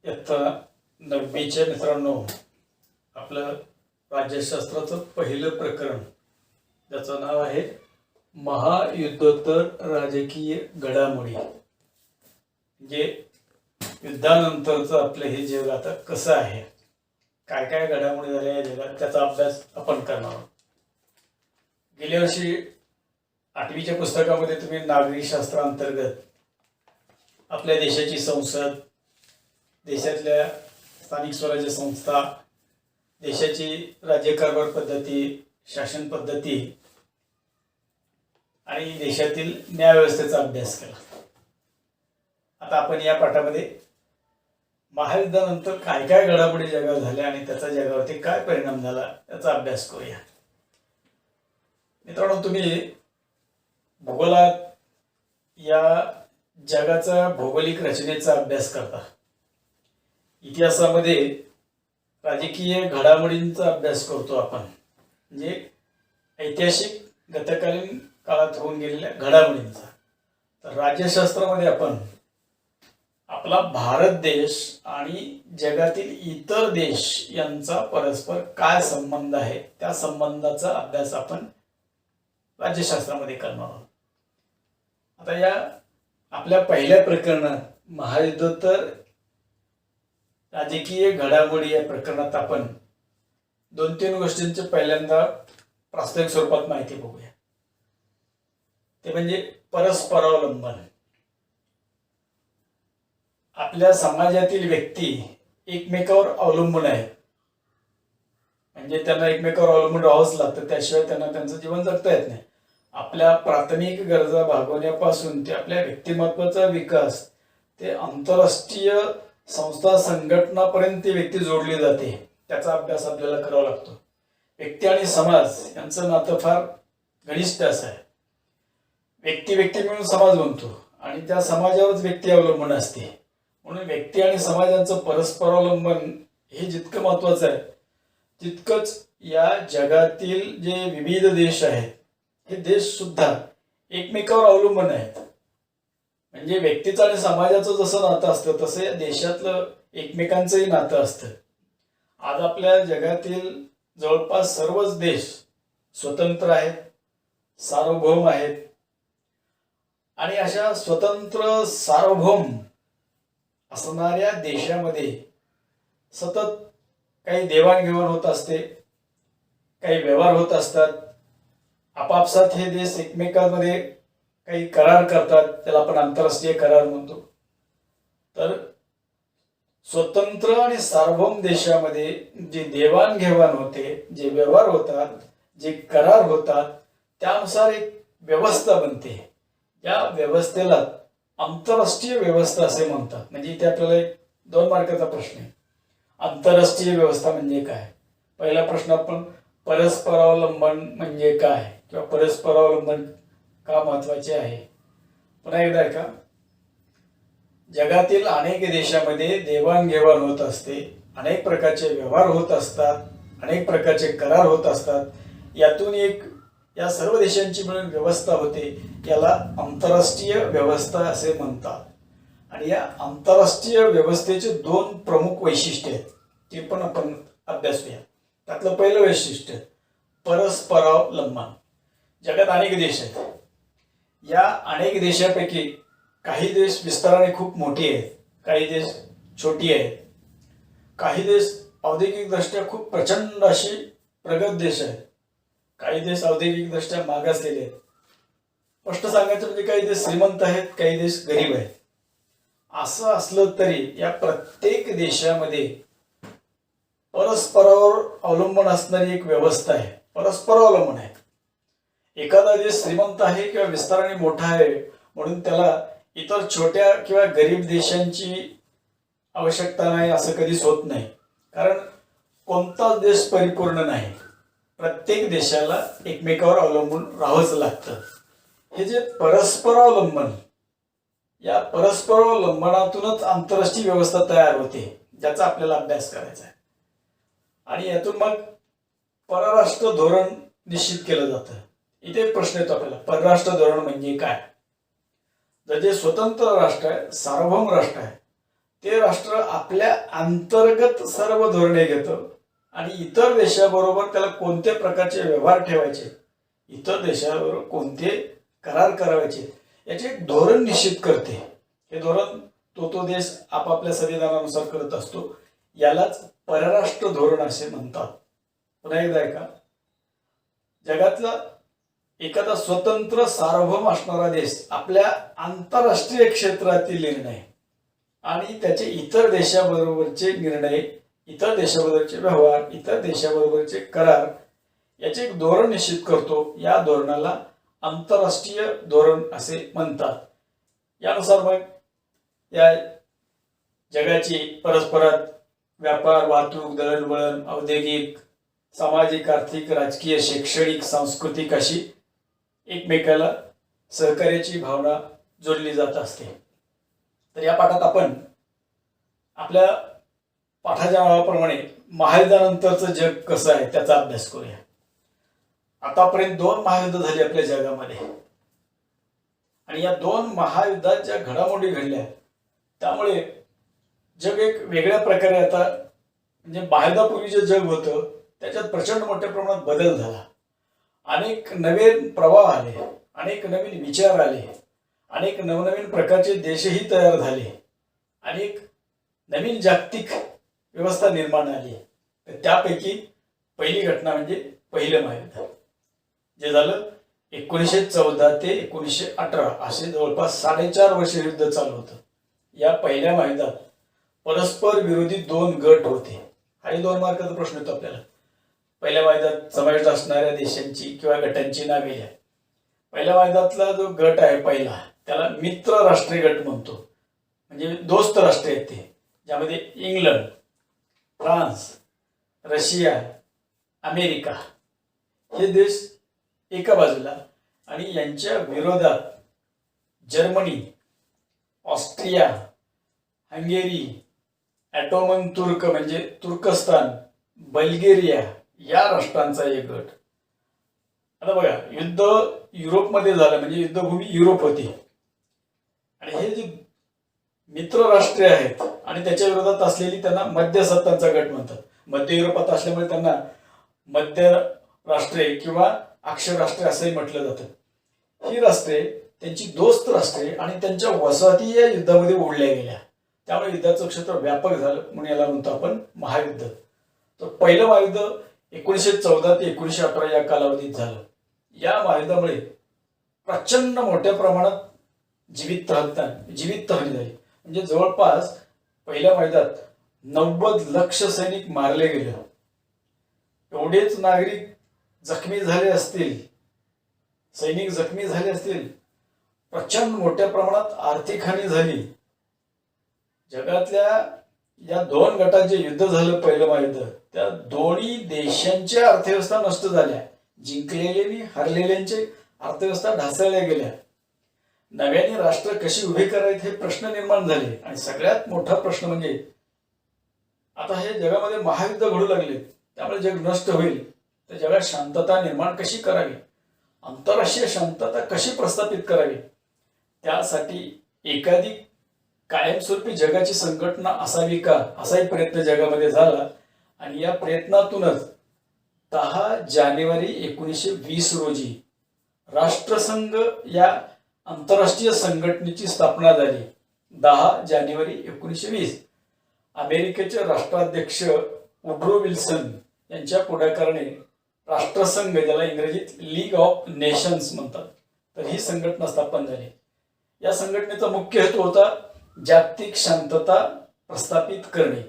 इयत्ता 9वीच्या मित्रांनो, आपलं राज्यशास्त्राचं पहिलं प्रकरण ज्याचं नाव आहे महायुद्धोत्तर राजकीय घडामोडी. म्हणजे युद्धानंतरचं आपलं हे जग आता कसं आहे, काय काय घडामोडी झाल्या या जगात त्याचा अभ्यास आपण करणार आहोत. गेल्या वर्षी 8वीच्या पुस्तकामध्ये तुम्ही नागरिक शास्त्रांतर्गत आपल्या देशाची संसद, देशातल्या स्थानिक स्वराज्य संस्था, देशाची राज्यकारभार पद्धती, शासन पद्धती आणि देशातील न्यायव्यवस्थेचा अभ्यास केला. आता आपण या पाठामध्ये महायुद्धानंतर काय काय घडामोडी जगात झाल्या आणि त्याचा जगावरती काय परिणाम झाला याचा अभ्यास करूया. मित्रांनो, तुम्ही भूगोलात या जगाचा भौगोलिक रचनेचा अभ्यास करता, इतिहासामध्ये राजकीय घडामोडींचा अभ्यास करतो आपण, म्हणजे ऐतिहासिक गतकालीन काळात होऊन गेलेल्या घडामोडींचा. तर राज्यशास्त्रामध्ये आपण आपला भारत देश आणि जगातील इतर देश यांचा परस्पर काय संबंध आहे त्या संबंधाचा अभ्यास आपण राज्यशास्त्रामध्ये करणार आहोत. आता या आपल्या पहिल्या प्रकरणात महायुद्धोत्तर राजकीय घडामोडी या प्रकरणात आपण 2-3 गोष्टींची पहिल्यांदा प्रास्ताविक स्वरूपात माहिती बघूया. ते म्हणजे परस्परावलंबन. आपल्या समाजातील व्यक्ती एकमेकावर अवलंबून आहेत, म्हणजे त्यांना एकमेकावर अवलंबून राहावंच लागतं, त्याशिवाय त्यांना त्यांचं जीवन जगता येत नाही. आपल्या प्राथमिक गरजा भागवण्यापासून ते आपल्या व्यक्तिमत्वाचा विकास ते आंतरराष्ट्रीय संस्था संघटनापर्यंत ती व्यक्ती जोडली जाते, त्याचा अभ्यास आपल्याला करावा लागतो. व्यक्ती आणि समाज यांचं नातं फार घनिष्ठ असं आहे. व्यक्ती मिळून समाज बनतो आणि त्या समाजावरच व्यक्ती अवलंबून असते. म्हणून व्यक्ती आणि समाजांचं परस्परावलंबन हे जितकं महत्वाचं आहे, तितकंच या जगातील जे विविध देश आहेत हे देश सुद्धा एकमेकावर अवलंबून आहेत. म्हणजे व्यक्तीचं आणि समाजाचं जसं नातं असतं तसं या देशातलं एकमेकांचंही नातं असतं. आज आपल्या जगातील जवळपास सर्वच देश स्वतंत्र आहेत, सार्वभौम आहेत. आणि अशा स्वतंत्र सार्वभौम असणाऱ्या देशामध्ये सतत काही देवाणघेवाण होत असते, काही व्यवहार होत असतात. आपापसात हे देश एकमेकांमध्ये काही करार करतात, त्याला आपण आंतरराष्ट्रीय करार म्हणतो. तर स्वतंत्र आणि सार्वभौम देशामध्ये जे देवाणघेवाण होते, जे व्यवहार होतात, जे करार होतात, त्यानुसार एक व्यवस्था बनते. या व्यवस्थेला आंतरराष्ट्रीय व्यवस्था असे म्हणतात. म्हणजे इथे आपल्याला 2 मार्काचा प्रश्न आहे. आंतरराष्ट्रीय व्यवस्था म्हणजे काय? पहिला प्रश्न आपण परस्परावलंबन म्हणजे काय किंवा परस्परावलंबन का महत्वाचे आहे. पुन्हा एकदा ऐका. जगातील अनेक देशामध्ये देवाणघेवाण होत असते, अनेक प्रकारचे व्यवहार होत असतात, अनेक प्रकारचे करार होत असतात. यातून एक या सर्व देशांची मिळून व्यवस्था होते, याला आंतरराष्ट्रीय व्यवस्था असे म्हणतात. आणि या आंतरराष्ट्रीय व्यवस्थेचे 2 प्रमुख वैशिष्ट्य आहेत, ते पण आपण अभ्यासूया. त्यातलं पहिलं वैशिष्ट्य परस्परावलंबन. जगात अनेक देश आहेत. या अनेक देशापैकी काही देश विस्ताराने खूप मोठी आहेत, काही देश छोटी आहेत, काही देश औद्योगिकदृष्ट्या खूप प्रचंड अशी प्रगत देश आहेत, काही देश औद्योगिकदृष्ट्या मागासलेले आहेत. स्पष्ट सांगायचं म्हणजे काही देश श्रीमंत आहेत, काही देश गरीब आहेत. असं असलं तरी या प्रत्येक देशामध्ये परस्परावर अवलंबून असणारी एक व्यवस्था आहे, परस्परावलंबन आहे. एखादा देश श्रीमंत आहे किंवा विस्ताराने मोठा आहे म्हणून त्याला इतर छोट्या किंवा गरीब देशांची आवश्यकता नाही असं कधीच होत नाही. कारण कोणताच देश परिपूर्ण नाही, प्रत्येक देशाला एकमेकावर अवलंबून राहावंच लागतं. हे जे परस्परावलंबन, या परस्परावलंबनातूनच आंतरराष्ट्रीय व्यवस्था तयार होते, ज्याचा आपल्याला अभ्यास करायचा आहे. आणि यातून मग परराष्ट्र धोरण निश्चित केलं जातं. इथे प्रश्न येतो आपल्याला, परराष्ट्र धोरण म्हणजे काय? जर जे स्वतंत्र राष्ट्र आहे, सार्वभौम राष्ट्र आहे, ते राष्ट्र आपल्या अंतर्गत सर्व धोरणे घेतं आणि इतर देशाबरोबर त्याला कोणत्या प्रकारचे व्यवहार ठेवायचे, इतर देशाबरोबर कोणते करार करायचे याचे एक धोरण निश्चित करते. हे धोरण तो देश आपापल्या संविधानानुसार करत असतो. यालाच परराष्ट्र धोरण असे म्हणतात. पुन्हा एकदा ऐका, जगातला एखादा स्वतंत्र सार्वभौम असणारा देश आपल्या आंतरराष्ट्रीय क्षेत्रातील निर्णय आणि त्याचे इतर देशाबरोबरचे निर्णय, इतर देशाबरोबरचे व्यवहार, इतर देशाबरोबरचे करार याचे एक धोरण निश्चित करतो. या धोरणाला आंतरराष्ट्रीय धोरण असे म्हणतात. यानुसार मग या जगाची परस्परात व्यापार, वाहतूक, दळणवळण, औद्योगिक, सामाजिक, आर्थिक, राजकीय, शैक्षणिक, सांस्कृतिक अशी एकमेकाला सहकार्याची भावना जोडली जात असते. तर या पाठात आपण आपल्या पाठाच्या नावाप्रमाणे महायुद्धानंतरचं जग कसं आहे त्याचा अभ्यास करूया. आतापर्यंत 2 महायुद्ध झाली आपल्या जगामध्ये आणि या 2 महायुद्धात ज्या घडामोडी घडल्या त्यामुळे जग एक वेगळ्या प्रकारे आता, म्हणजे महायुद्धापूर्वी जे जग होतं त्याच्यात प्रचंड मोठ्या प्रमाणात बदल झाला. अनेक नवीन प्रवाह आले, अनेक नवीन विचार आले, अनेक नवनवीन प्रकारचे देशही तयार झाले, अनेक नवीन जागतिक व्यवस्था निर्माण झाली. तर त्यापैकी पहिली घटना म्हणजे पहिलं महायुद्ध, जे झालं 1914 ते 1918 असे जवळपास 4.5 वर्ष युद्ध चालू होतं. या पहिल्या महायुद्धात परस्पर विरोधी 2 गट होते. हाही 2 मार्काचा प्रश्न येतो आपल्याला. पहिल्या महायुद्धात समाविष्ट असणाऱ्या देशांची किंवा गटांची नावे घ्या. पहिल्या महायुद्धातला जो गट आहे पहिला, त्याला मित्र राष्ट्रीय गट म्हणतो. म्हणजे दोस्त राष्ट्र आहेत ते, ज्यामध्ये इंग्लंड, फ्रान्स, रशिया, अमेरिका हे देश एका बाजूला आणि यांच्या विरोधात जर्मनी, ऑस्ट्रिया, हंगेरी, ऑटोमन तुर्क म्हणजे तुर्कस्तान, बल्गेरिया या राष्ट्रांचा एक गट. आता बघा, युद्ध युरोपमध्ये झालं, म्हणजे युद्धभूमी युरोप होती आणि हे जे मित्र राष्ट्रे आहेत आणि त्याच्या विरोधात असलेली त्यांना मध्य सत्तांचा गट म्हणतात. मध्य युरोपात असल्यामुळे त्यांना मध्य राष्ट्रे किंवा अक्षर राष्ट्रे असंही म्हटलं जातं. ही राष्ट्रे त्यांची दोस्त राष्ट्रे आणि त्यांच्या वसाहती या युद्धामध्ये ओढल्या गेल्या. त्यामुळे युद्धाचं क्षेत्र व्यापक झालं, म्हणून याला म्हणतो आपण महायुद्ध. तर पहिलं महायुद्ध 1914 ते 1918 या कालावधीत झालं. या महायुद्धामुळे प्रचंड मोठ्या प्रमाणात जीवितहानी झाली. म्हणजे जवळपास पहिल्या महायुद्धात 90 लाख सैनिक मारले गेले. एवढेच नागरिक जखमी झाले असतील, सैनिक जखमी झाले असतील. प्रचंड मोठ्या प्रमाणात आर्थिक हानी झाली. जगातल्या या 2 गटात जे युद्ध झालं पहिलं महायुद्ध, त्या दोन्ही देशांच्या अर्थव्यवस्था नष्ट झाल्या. जिंकलेले हरलेल्यांचे अर्थव्यवस्था ढासळल्या गेल्या. नव्याने राष्ट्र कशी उभी करायचे हे प्रश्न निर्माण झाले. आणि सगळ्यात मोठा प्रश्न म्हणजे आता हे जगामध्ये महायुद्ध घडू लागले, त्यामुळे जग नष्ट होईल, तर जगात शांतता निर्माण कशी करावी, आंतरराष्ट्रीय शांतता कशी प्रस्थापित करावी, त्यासाठी एखादी कायमस्वरूपी जगाची संघटना असावी का, असाही प्रयत्न जगामध्ये झाला. आणि या प्रयत्नातूनच 10 जानेवारी 1920 रोजी राष्ट्रसंघ या आंतरराष्ट्रीय संघटनेची स्थापना झाली. 10 जानेवारी 1920 अमेरिकेचे राष्ट्राध्यक्ष वुड्रो विल्सन यांच्या पुढाकाराने राष्ट्रसंघ, ज्याला इंग्रजीत लीग ऑफ नेशन्स म्हणतात, तर ही संघटना स्थापन झाली. या संघटनेचा मुख्य हेतू होता जागतिक शांतता प्रस्थापित करणे.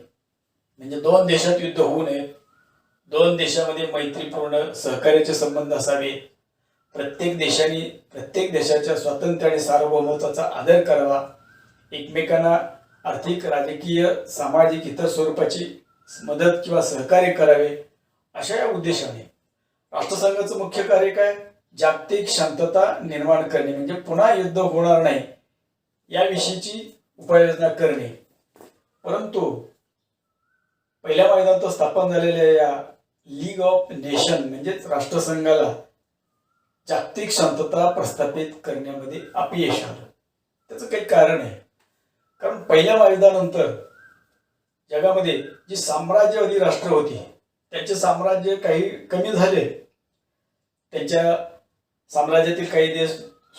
म्हणजे 2 देशात युद्ध होऊ नये, 2 देशामध्ये मैत्रीपूर्ण सहकार्याचे संबंध असावे, प्रत्येक देशाच्या स्वातंत्र्य आणि सार्वभौमत्वाचा आदर करावा, एकमेकांना आर्थिक, राजकीय, सामाजिक इतर स्वरूपाची मदत किंवा सहकार्य करावे, अशा या उद्देशाने राष्ट्रसंघाचं मुख्य कार्य काय, जागतिक शांतता निर्माण करणे, म्हणजे पुन्हा युद्ध होणार नाही याविषयीची उपाययोजना करणे. परंतु पहिल्या महायुद्धात स्थापन झालेल्या या लीग ऑफ नेशन म्हणजेच राष्ट्रसंघाला जागतिक शांतता प्रस्थापित करण्यामध्ये अपयश आलं. त्याचं काही कारण आहे. कारण पहिल्या महायुद्धानंतर जगामध्ये जी साम्राज्यवादी राष्ट्र होती त्यांचे साम्राज्य काही कमी झाले, त्यांच्या साम्राज्यातील काही देश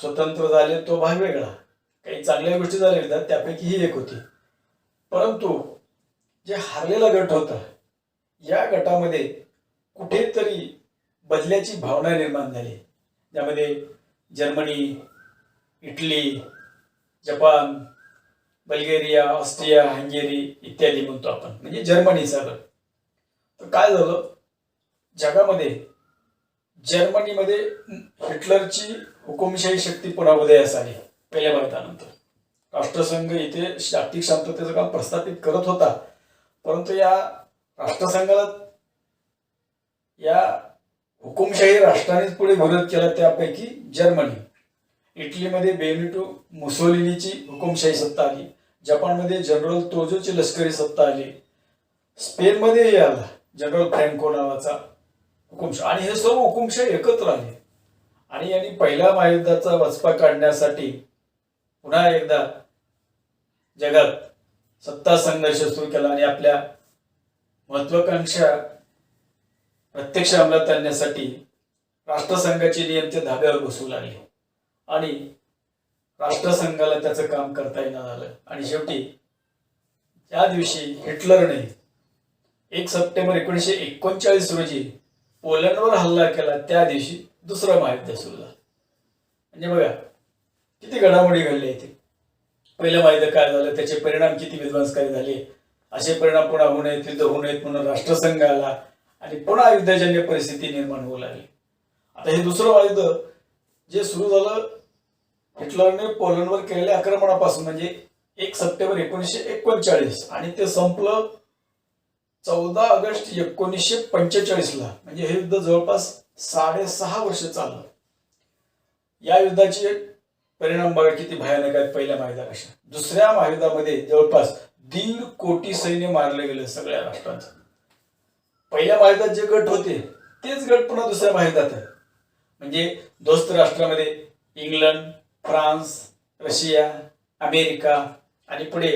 स्वतंत्र झाले, तो भाग वेगळा, काही चांगल्या गोष्टी झाल्या त्यापैकी ही एक होती. परंतु जे हारलेला गट होता या गटामध्ये कुठेतरी बदल्याची भावना निर्माण झाली, ज्यामध्ये Germany, Italy, Japan, Bulgaria, Austria, Hungary इत्यादी म्हणतो आपण, म्हणजे जर्मनीचा गट. तर काय झालं जगामध्ये, जर्मनीमध्ये हिटलरची हुकुमशाही शक्ती पुन्हा उदयास आली पहिल्या महायुद्धानंतर. राष्ट्रसंघ इथे जागतिक शांततेचं काम प्रस्थापित करत होता, परंतु या राष्ट्रसंघाला या हुकुमशाही राष्ट्रानेच पुढे विरोध केला, त्यापैकी जर्मनी. इटलीमध्ये बेनिटो मुसोलिनीची हुकुमशाही सत्ता आली, जपानमध्ये जनरल तोजोची लष्करी सत्ता आली, स्पेनमध्येही आला जनरल फ्रँको नावाचा हुकुमशाही, आणि हे सर्व हुकुमशाही एकत्र आले. आणि यांनी पहिल्या महायुद्धाचा वचपा काढण्यासाठी पुन्हा एकदा जगात सत्ता संघर्ष सुरू केला आणि आपल्या महत्वाकांक्षा प्रत्यक्ष अंमलात आणण्यासाठी राष्ट्रसंघाचे नियम ते धाब्यावर बसू लागले आणि राष्ट्रसंघाला त्याचं काम करता येणं झालं. आणि शेवटी त्या दिवशी हिटलरने 1 सप्टेंबर 1939 रोजी पोलंडवर हल्ला केला. त्या दिवशी दुसरं महायुद्ध सुरू झालं. म्हणजे बघा किती घडामोडी घडल्या इथे. पहिलं महायुद्ध काय झालं, त्याचे परिणाम किती विध्वंसकारी झाले, असे परिणाम पुन्हा होऊ नयेत, युद्ध होऊ नयेत म्हणून राष्ट्रसंघ आला आणि पुन्हा युद्धजन्य परिस्थिती निर्माण होऊ लागली. आता हे दुसरं महायुद्ध जे सुरू झालं हिटलरने पोलंडवर केलेल्या आक्रमणापासून, म्हणजे 1 सप्टेंबर 1939 आणि ते संपलं 14 ऑगस्ट 1945ला. म्हणजे हे युद्ध जवळपास 6.5 वर्ष चाललं. या युद्धाचे परिणाम बघा किती भयानक आहेत पहिल्या महायुद्धापेक्षा. दुसऱ्या महायुद्धामध्ये जवळपास 1.5 कोटी सैन्य मारले गेले सगळ्या राष्ट्रांचं. पहिल्या महायुद्धात जे गट होते तेच गट पुन्हा दुसऱ्या महायुद्धात आहे. म्हणजे दोस्त राष्ट्रामध्ये इंग्लंड, फ्रान्स, रशिया, अमेरिका आणि पुढे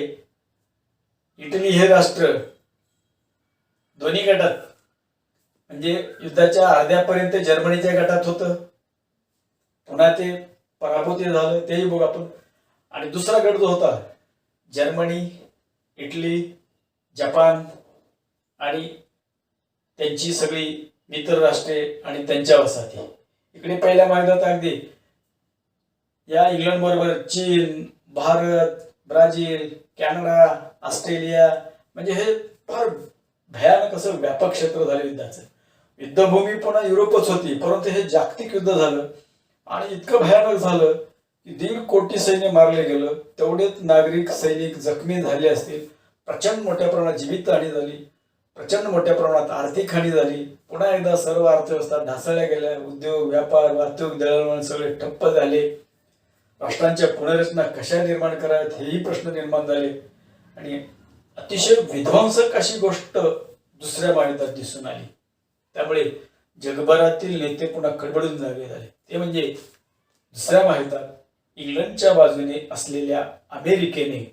इटली हे राष्ट्र दोन्ही गटात. म्हणजे युद्धाच्या अर्ध्यापर्यंत जर्मनीच्या गटात होतं, पुन्हा ते पराभूत झालं, तेही बघू आपण. आणि दुसरा गट जो होता जर्मनी, इटली, जपान आणि त्यांची सगळी मित्र राष्ट्रे आणि त्यांच्या वसाहती. इकडे पहिल्या महायुद्धात अगदी या इंग्लंड बरोबर चीन, भारत, ब्राझील, कॅनडा, ऑस्ट्रेलिया, म्हणजे हे फार भयानक असं व्यापक क्षेत्र झालं युद्धाचं. युद्धभूमी पुन्हा युरोपच होती, परंतु हे जागतिक युद्ध झालं आणि इतकं भयानक झालं की 1.5 कोटी सैन्य मारले गेलं. तेवढेच नागरिक सैनिक जखमी झाले असतील, प्रचंड मोठ्या प्रमाणात जीवितहानी झाली, प्रचंड मोठ्या प्रमाणात आर्थिक हानी झाली. पुन्हा एकदा सर्व अर्थव्यवस्था ढासळल्या गेल्या, उद्योग, व्यापार, वाहतूक, दळणवळण सगळे ठप्प झाले. राष्ट्रांच्या पुनर्रचना कशा निर्माण कराव्यात हेही प्रश्न निर्माण झाले. आणि अतिशय विध्वंसक अशी गोष्ट दुसऱ्या महायुद्धात दिसून आली. त्यामुळे जगभरातील नेते पुन्हा खडबडून जागे झाले. ते म्हणजे दुसऱ्या महायुद्धात इंग्लंडच्या बाजूने असलेल्या अमेरिकेने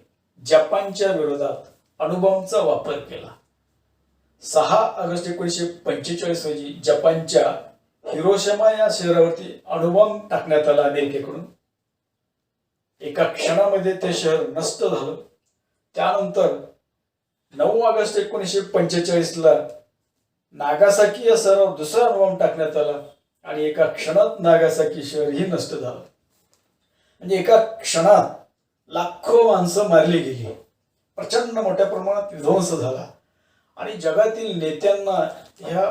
जपानच्या विरोधात अणुबॉम्बचा वापर केला. 6 ऑगस्ट 1945 रोजी जपानच्या हिरोशिमा या शहरावरती अणुबॉम्ब टाकण्यात आला अमेरिकेकडून. एका क्षणामध्ये ते शहर नष्ट झालं. त्यानंतर 9 ऑगस्ट 1945ला नागासाकी या शहरावर दुसरा अणुबॉम्ब टाकण्यात आला आणि एका क्षणात नागासाकी शहरही नष्ट झालं. म्हणजे एका क्षणात लाखो माणसं मारली गेली, प्रचंड मोठ्या प्रमाणात विध्वंस झाला आणि जगातील नेत्यांना ह्या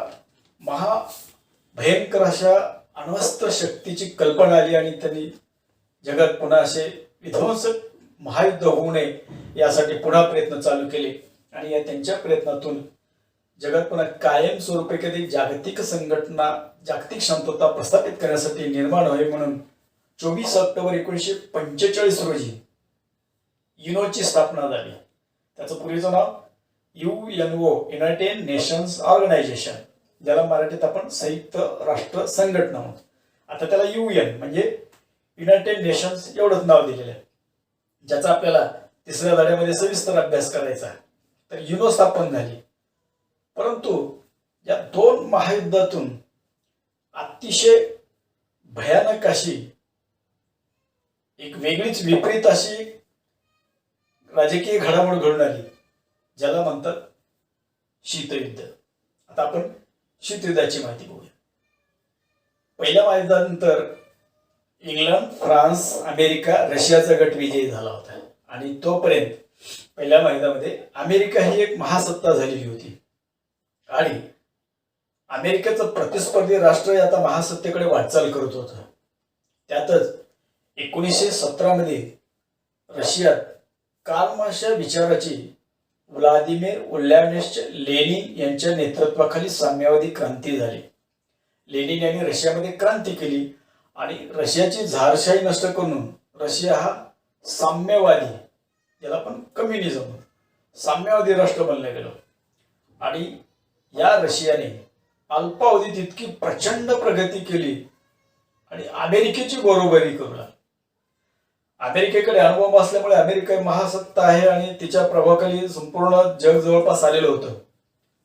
महाभयंकर अशा अण्वस्त्र शक्तीची कल्पना आली आणि त्यांनी जगात पुन्हा असे विध्वंसक महायुद्ध होऊ नये यासाठी पुन्हा प्रयत्न चालू केले. आणि या त्यांच्या प्रयत्नातून जगात पुन्हा कायमस्वरूपी एखादी जागतिक संघटना, जागतिक शांतता प्रस्थापित करण्यासाठी निर्माण व्हावी म्हणून 24 ऑक्टोबर 1945 रोजी युनोची स्थापना झाली. त्याचं पूर्वीचं नाव UNO, युनायटेड नेशन्स ऑर्गनायझेशन, ज्याला मराठीत आपण संयुक्त राष्ट्र संघटना म्हणतो. आता त्याला UN म्हणजे युनायटेड नेशन्स एवढंच नाव दिलेलं आहे, ज्याचा आपल्याला तिसऱ्या धड्यामध्ये सविस्तर अभ्यास करायचा. तर युनो स्थापन झाली. परंतु या दोन महायुद्धातून अतिशय भयानक अशी एक वेगळीच विपरीत अशी राजकीय घडामोड घडून आली, ज्याला म्हणतात शीतयुद्ध. आता आपण शीतयुद्धाची माहिती बघूया. पहिल्या महायुद्धानंतर इंग्लंड, फ्रान्स, अमेरिका, रशियाचा गट विजयी झाला होता आणि तोपर्यंत पहिल्या महायुद्धामध्ये अमेरिका ही एक महासत्ता झालेली होती आणि अमेरिकेचं प्रतिस्पर्धी राष्ट्र आता महासत्तेकडे वाटचाल करत होतं. त्यातच 1917 मध्ये रशियात कार्ल मार्क्सच्या विचाराची व्लादिमीर उल्यानिच लेनिन यांच्या नेतृत्वाखाली साम्यवादी क्रांती झाली. लेनिन यांनी रशियामध्ये क्रांती केली आणि रशियाची झारशाही नष्ट करून रशिया हा साम्यवादी, ज्याला आपण कम्युनिझम साम्यवादी राष्ट्र बनलं गेलं. आणि या रशियाने अल्पावधीत इतकी प्रचंड प्रगती केली आणि अमेरिकेची बरोबरी करू लागली. अमेरिकेकडे अनुभव असल्यामुळे अमेरिका महासत्ता आहे आणि तिच्या प्रभावाखाली संपूर्ण जग जवळपास आलेलं होतं.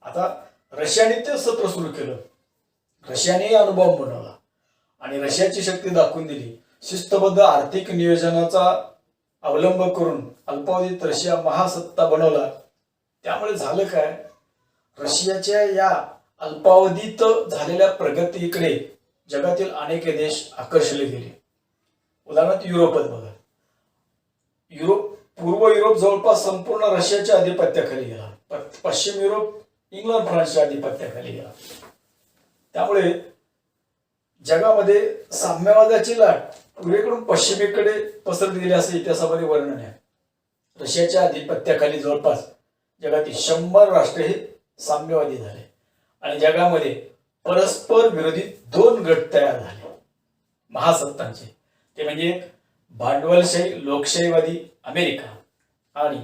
आता रशियाने ते सत्र सुरू केलं. रशियाने अनुभव बनवला आणि रशियाची शक्ती दाखवून दिली. शिस्तबद्ध आर्थिक नियोजनाचा अवलंब करून अल्पावधीत रशिया महासत्ता बनवला. त्यामुळे झालं काय, रशियाच्या या अल्पावधीत झालेल्या प्रगतीकडे जगातील अनेक देश आकर्षले गेले. उदाहरणार्थ युरोपात बघा. पूर्व युरोप जवळपास संपूर्ण रशियाच्या आधिपत्याखाली गेला. पश्चिम युरोप इंग्लंड, फ्रान्सच्या आधिपत्याखाली गेला. त्यामुळे जगामध्ये साम्यवादाची लाट पूर्वेकडून पश्चिमेकडे पसरत गेली असं इतिहासामध्ये वर्णन आहे. रशियाच्या आधिपत्याखाली जवळपास जगातील 100 राष्ट्र हे साम्यवादी झाले आणि जगामध्ये परस्पर विरोधी 2 गट तयार झाले महासत्तांचे. ते म्हणजे भांडवलशाही लोकशाहीवादी अमेरिका आणि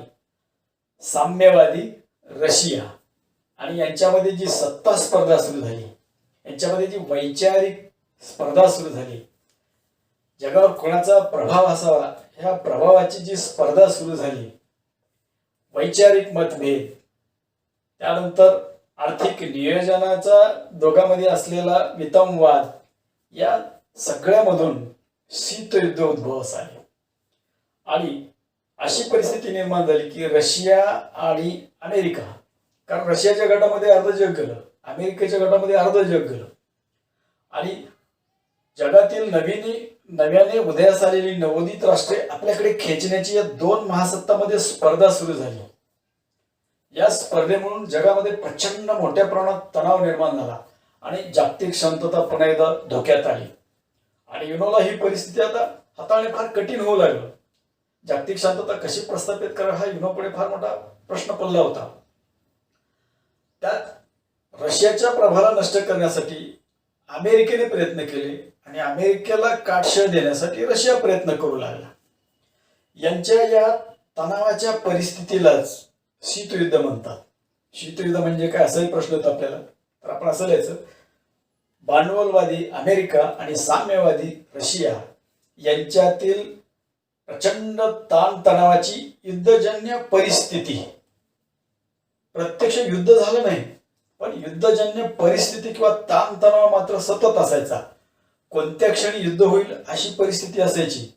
साम्यवादी रशिया. आणि यांच्यामध्ये जी सत्ता स्पर्धा सुरू झाली, यांच्यामध्ये जी वैचारिक स्पर्धा सुरू झाली, जगावर कोणाचा प्रभाव असावा ह्या प्रभावाची जी स्पर्धा सुरू झाली, वैचारिक मतभेद, त्यानंतर आर्थिक नियोजनाचा दोघांमध्ये असलेला वितंवाद, या सगळ्यामधून शीतयुद्ध उद्भवस आले. आणि अशी परिस्थिती निर्माण झाली की रशिया आणि अमेरिका, कारण रशियाच्या गटामध्ये अर्ध जग गेलं, अमेरिकेच्या गटामध्ये अर्ध जग गेलं आणि जगातील नव्याने उदयास आलेली नवोदित राष्ट्रे आपल्याकडे खेचण्याची या 2 महासत्तांमध्ये स्पर्धा सुरू झाली. या स्पर्धेमुळे जगामध्ये प्रचंड मोठ्या प्रमाणात तणाव निर्माण झाला आणि जागतिक शांतता पुन्हा एकदा धोक्यात आली. आणि युनोला ही परिस्थिती आता हाताळणे फार कठीण होऊ लागलं. जागतिक शांतता कशी प्रस्थापित करा हा युनोपुढे फार मोठा प्रश्न पडला होता. त्यात रशियाच्या प्रभावाला नष्ट करण्यासाठी अमेरिकेने प्रयत्न केले आणि अमेरिकेला काटशळ देण्यासाठी रशिया प्रयत्न करू लागला. यांच्या या तणावाच्या परिस्थितीलाच शीतयुद्ध म्हणतात. शीतयुद्ध म्हणजे काय असाही प्रश्न होता आपल्याला, तर आपण असं लिहायचं, भांडवलवादी अमेरिका आणि साम्यवादी रशिया यांच्यातील प्रचंड ताणतणावाची युद्धजन्य परिस्थिती. प्रत्यक्ष युद्ध झालं नाही, पण युद्धजन्य परिस्थिती किंवा ताणतणाव मात्र सतत असायचा. कोणत्या क्षणी युद्ध होईल अशी परिस्थिती असायची.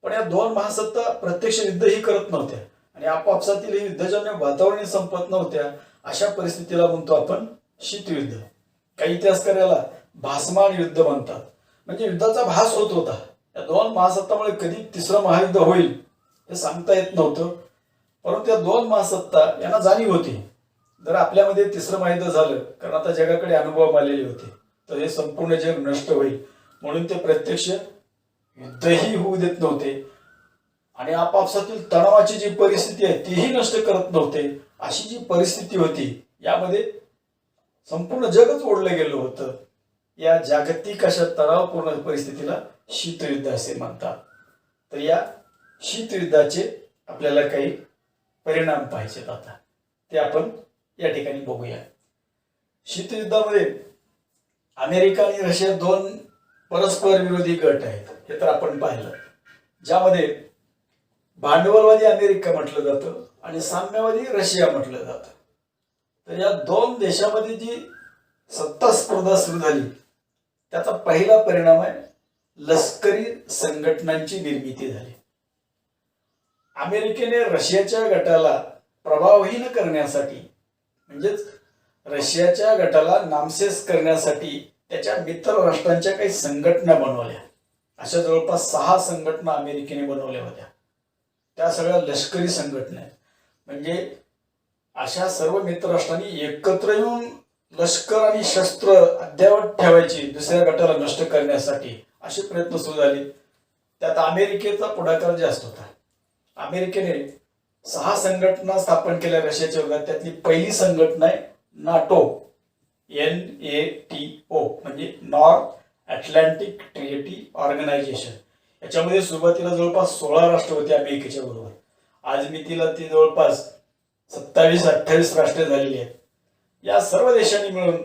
पण या 2 महासत्ता प्रत्यक्ष युद्धही करत नव्हत्या आणि आपापसातील युद्धजन्य वातावरण संपत नव्हत्या. अशा परिस्थितीला म्हणतो आपण शीतयुद्ध. काही इतिहासकार याला भासमान युद्ध म्हणतात. म्हणजे युद्धाचा भास होत होता. या 2 महासत्तामुळे कधी तिसरं महायुद्ध होईल हे सांगता येत नव्हतं. परंतु या 2 महासत्ता यांना जाणीव होती, जर आपल्यामध्ये तिसरं महायुद्ध झालं, कारण आता जगाकडे अनुभव आलेले होते, तर हे संपूर्ण जग नष्ट होईल. म्हणून ते प्रत्यक्ष युद्धही होऊ देत नव्हते आणि आपापसातील तणावाची जी परिस्थिती आहे तीही नष्ट करत नव्हते. अशी जी परिस्थिती होती, यामध्ये संपूर्ण जगच ओढलं गेलं होतं. या जागतिक अशा तणावपूर्ण परिस्थितीला शीतयुद्ध असे म्हणतात. तर या शीतयुद्धाचे आपल्याला काही परिणाम पाहिजेत, आता ते आपण या ठिकाणी बघूया. शीतयुद्धामध्ये अमेरिका आणि रशिया 2 परस्पर विरोधी गट आहेत, हे तर आपण पाहिलं, ज्यामध्ये भांडवलवादी अमेरिका म्हटलं जातं आणि साम्यवादी रशिया म्हटलं जातं. तर या दोन देशामध्ये जी सत्ता स्पर्धा सुरू झाली त्याचा पहिला परिणाम आहे लष्करी संघटनांची निर्मिती झाली. अमेरिकेने रशियाच्या गटाला प्रभावहीन करण्यासाठी म्हणजेच रशियाच्या गटाला नामशेष करण्यासाठी त्याच्या मित्र राष्ट्रांच्या काही संघटना बनवल्या. अशा जवळपास 6 संघटना अमेरिकेने बनवल्या होत्या. त्या सगळ्या लष्करी संघटना आहेत. म्हणजे अशा सर्व मित्र राष्ट्रांनी एकत्र येऊन लष्कर आणि शस्त्र अद्ययावत ठेवायची दुसऱ्या गटाला नष्ट करण्यासाठी असे प्रयत्न सुरू झाले. त्यात अमेरिकेचा पुढाकार जास्त होता. अमेरिकेने 6 संघटना स्थापन केल्या रशियाच्या विरोधात. त्यातली पहिली संघटना आहे नाटो, NATO म्हणजे नॉर्थ अटलांटिक ट्रिटी ऑर्गनायझेशन. याच्यामध्ये सुरुवातीला जवळपास 16 राष्ट्र होते अमेरिकेच्या बरोबर. आज मितीला ती जवळपास 27-28 राष्ट्रे झालेली आहेत. या सर्व देशांनी मिळून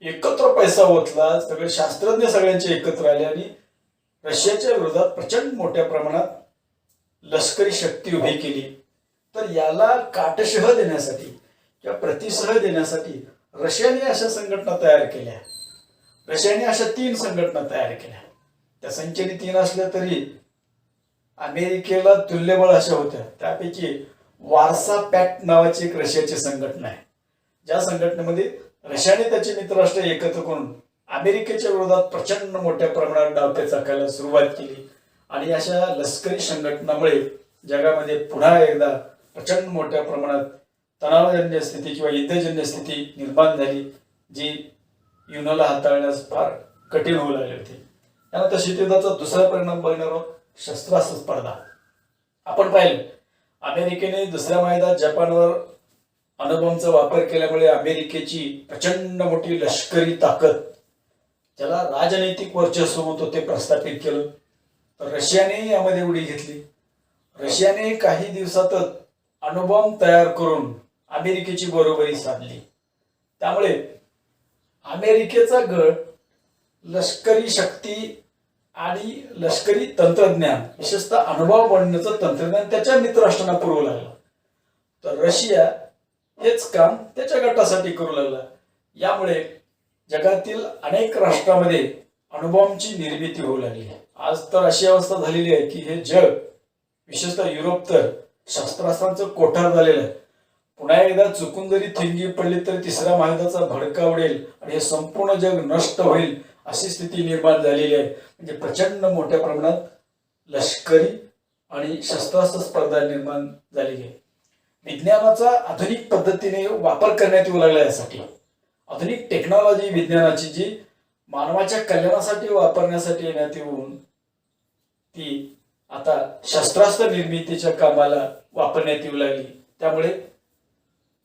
एकत्र पैसा ओतला. सगळे शास्त्रज्ञ सगळ्यांचे एकत्र आले आणि रशियाच्या विरोधात प्रचंड मोठ्या प्रमाणात लष्करी शक्ती उभी केली. तर याला काटशह देण्यासाठी किंवा प्रतिशह देण्यासाठी रशियाने अशा संघटना तयार केल्या. रशियाने अशा 3 संघटना तयार केल्या. त्या संख्येने 3 असल्या तरी अमेरिकेला तुल्यबळ अशा होत्या. त्यापैकी वारसा पॅक्ट नावाची एक रशियाची संघटना आहे. ज्या संघटनेमध्ये रशियाने त्याचे मित्रराष्ट्र एकत्र करून अमेरिकेच्या विरोधात प्रचंड मोठ्या प्रमाणात डावपेच आखायला सुरुवात केली. आणि अशा लष्करी संघटनामुळे जगामध्ये पुन्हा एकदा प्रचंड मोठ्या प्रमाणात तणावजन्य स्थिती किंवा युद्धजन्य स्थिती निर्माण झाली, जी युनोला हाताळण्यास फार कठीण होऊ लागले होते. त्यानंतर शीतयुद्धाचा दुसरा परिणाम बघणार आहोत, शस्त्रास्त्र स्पर्धा. आपण पाहिलं अमेरिकेने दुसऱ्या महायुद्धात जपानवर अणुबॉम्बचा वापर केल्यामुळे अमेरिकेची प्रचंड मोठी लष्करी ताकद, ज्याला राजनैतिक वर्चस्व म्हणतो, ते प्रस्थापित केलं. तर रशियाने यामध्ये उडी घेतली. रशियाने काही दिवसातच अणुबॉम्ब तयार करून अमेरिकेची बरोबरी साधली. त्यामुळे अमेरिकेचा गट लष्करी शक्ती आणि लष्करी तंत्रज्ञान, विशेषतः अणुबॉम्ब बनवण्याचं तंत्रज्ञान त्याच्या मित्रराष्ट्रांना पुरवू लागला. तर रशिया हेच काम त्याच्या गटासाठी करू लागला. यामुळे जगातील अनेक राष्ट्रांमध्ये अणुबॉम्बची निर्मिती होऊ लागली. आज तर अशी अवस्था झालेली आहे की हे जग, विशेषतः युरोप, तर शस्त्रास्त्रांचं कोठार झालेलं आहे. पुन्हा एकदा चुकून जरी थिंगी पडली तर तिसऱ्या महायुद्धाचा भडका उडेल आणि हे संपूर्ण जग नष्ट होईल अशी स्थिती निर्माण झालेली आहे. म्हणजे प्रचंड मोठ्या प्रमाणात लष्करी आणि शस्त्रास्त्र स्पर्धा निर्माण झालेली आहे. विज्ञानाचा आधुनिक पद्धतीने वापर करण्यात येऊ लागला. यासाठी आधुनिक टेक्नॉलॉजी विज्ञानाची जी मानवाच्या कल्याणासाठी वापरण्यासाठी येण्यात येऊन ती आता शस्त्रास्त्र निर्मितीच्या कामाला वापरण्यात येऊ लागली. त्यामुळे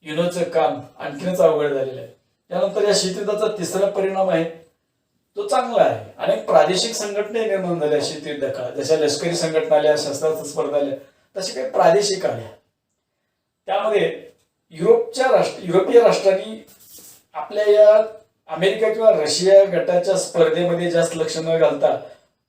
युनोचं काम आणखीनच अवघड झालेलं आहे. त्यानंतर या शीतयुद्धाचा तिसरा परिणाम आहे तो चांगला आहे. अनेक प्रादेशिक संघटना निर्माण झाल्या शीतयुद्ध काळात. जशा लष्करी संघटना आल्या, शस्त्रास्त्र स्पर्धा आल्या, तसे काही प्रादेशिक आल्या. त्यामध्ये युरोपीय राष्ट्रांनी आपल्या या अमेरिका किंवा रशिया गटाच्या स्पर्धेमध्ये जास्त लक्ष न घालता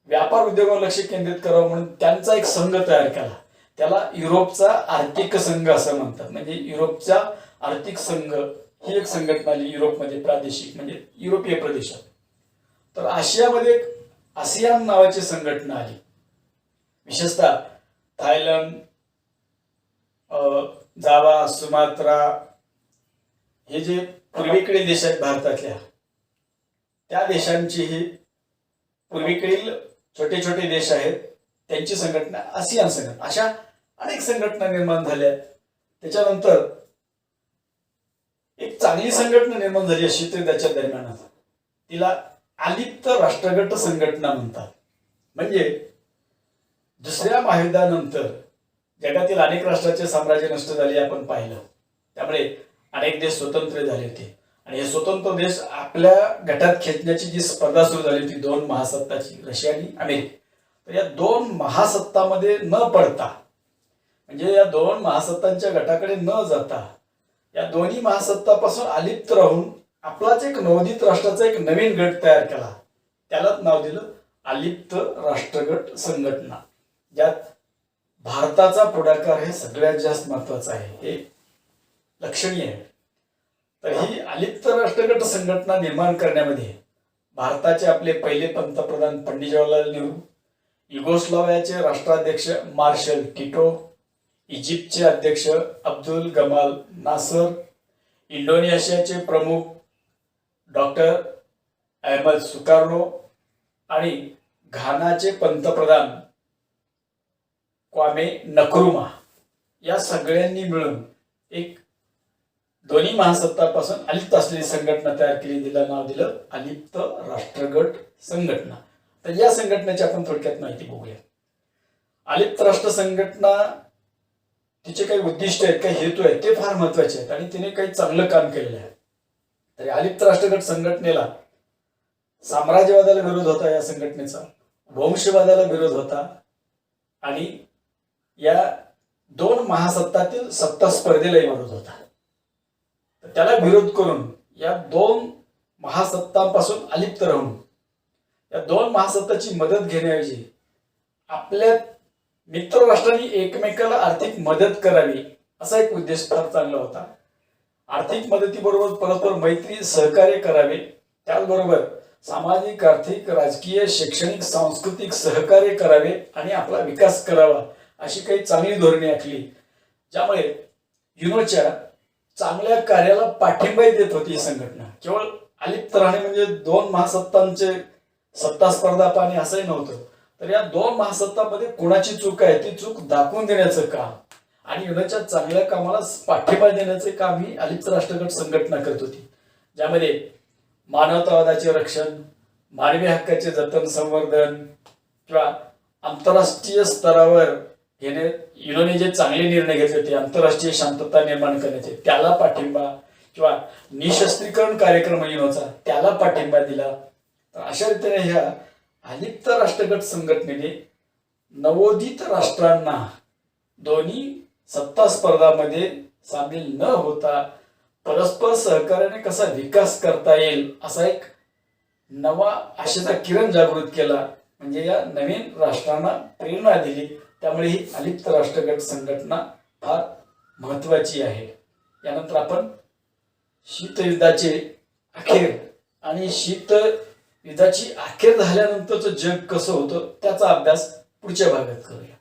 व्यापार उद्योगावर लक्ष केंद्रित करावं म्हणून त्यांचा एक संघ तयार केला. त्याला युरोपचा आर्थिक संघ असं म्हणतात. म्हणजे युरोपचा आर्थिक संघ ही एक संघटना आली युरोपमध्ये, प्रादेशिक म्हणजे युरोपीय प्रदेशात. तर आशियामध्ये आसियान नावाची संघटना आली. विशेषतः थायलंड, जावा, सुमात्रा हे जे पूर्वेकडील देश आहेत भारतातल्या, त्या देशांची ही पूर्वेकडील छोटे छोटे देश आहेत त्यांची संघटना आसियान संघटना. अशा अनेक संघटना निर्माण झाल्या. त्याच्यानंतर एक चांगली संघटना निर्माण झाली शीतयुद्धाच्या दरम्यान. तिला अलिप्त राष्ट्रगट संघटना म्हणतात. म्हणजे दुसऱ्या महायुद्धानंतर जगातील अनेक राष्ट्राचे साम्राज्य नष्ट झाले आपण पाहिलं. त्यामुळे अनेक देश स्वतंत्र झाले होते आणि हे स्वतंत्र देश आपल्या गटात खेचण्याची जी स्पर्धा सुरू झाली होती 2 महासत्ताची, रशिया आणि अमेरिका. तर या 2 महासत्तामध्ये न पडता, म्हणजे या 2 महासत्तांच्या गटाकडे न जाता, या दोन्ही महासत्तापासून अलिप्त राहून आपलाच एक नवोदित राष्ट्राचा एक नवीन गट तयार केला. त्यालाच नाव दिलं अलिप्त राष्ट्रगट संघटना, ज्यात भारताचा पुढाकार हे सगळ्यात जास्त महत्वाचं आहे, हे लक्षणीय आहे. तर ही अलिप्त राष्ट्रगट संघटना निर्माण करण्यामध्ये भारताचे आपले पहिले पंतप्रधान पंडित जवाहरलाल नेहरू, युगोस्लाव्हियाचे राष्ट्राध्यक्ष मार्शल टिटो, इजिप्तचे अध्यक्ष अब्दुल गमाल नासर, इंडोनेशियाचे प्रमुख डॉक्टर अहमद सुकार्नो आणि घानाचे पंतप्रधान क्वामे नक्रुमा या सगळ्यांनी मिळून एक दोन्ही महासत्तापासून अलिप्त असलेली संघटना तयार केली, तिला नाव दिलं अलिप्त राष्ट्रगट संघटना. तर या संघटनेची आपण थोडक्यात माहिती बघूया. अलिप्त राष्ट्र संघटना तिचे काही उद्दिष्ट आहेत, काही हेतू आहेत, ते फार महत्वाचे आहेत आणि तिने काही चांगलं काम केलेलं आहे. तर अलिप्त राष्ट्रगट संघटनेला साम्राज्यवादाला विरोध होता, या संघटनेचा वंशवादाला विरोध होता आणि या दोन महासत्तातील सत्ता स्पर्धेलाही विरोध होता. त्याला विरोध करून या दोन महासत्तांपासून अलिप्त राहून या दोन महासत्ताची मदत घेण्याऐवजी आपल्या मित्र राष्ट्रांनी एकमेकाला आर्थिक मदत करावी असा एक उद्देश फार चांगला होता. आर्थिक मदतीबरोबर परस्पर मैत्री सहकार्य करावे, त्याचबरोबर सामाजिक, आर्थिक, राजकीय, शैक्षणिक, सांस्कृतिक सहकार्य करावे आणि आपला विकास करावा अशी काही चांगली धोरणे आखली, ज्यामुळे युनोच्या चांगल्या कार्याला पाठिंबा देत होती. ही संघटना केवळ अलिप्त राहणे म्हणजे दोन महासत्तांचे सत्ता स्पर्धा पाहणे असंही नव्हतं, तर या दोन महासत्तांमध्ये कोणाची चूक आहे ती चूक दाखवून देण्याचं काम आणि युनोच्या चांगल्या कामाला पाठिंबा देण्याचे काम ही अलिप्त राष्ट्रगट संघटना करत होती, ज्यामध्ये मानवतावादाचे रक्षण, मानवी हक्काचे जतन संवर्धन किंवा आंतरराष्ट्रीय स्तरावर घेणे, युनोने जे चांगले निर्णय घेतले होते आंतरराष्ट्रीय शांतता निर्माण करण्याचे त्याला पाठिंबा किंवा निशस्त्रीकरण कार्यक्रम युनोचा त्याला पाठिंबा दिला. तर अशा रीतीने ह्या अलिप्त राष्ट्रगट संघटनेने नवोदित राष्ट्रांना दोन्ही सत्ता स्पर्धामध्ये सामील न होता परस्पर सहकार्याने कसा विकास करता येईल असा एक नवा आशेचा किरण जागृत केला, म्हणजे या नवीन राष्ट्रांना प्रेरणा दिली. त्यामुळे ही अलिप्त राष्ट्रगट संघटना फार महत्वाची आहे. यानंतर आपण शीतयुद्धाचे अखेर आणि शीतयुद्धाची अखेर झाल्यानंतरचं जग कसं होतं त्याचा अभ्यास पुढच्या भागात करूया.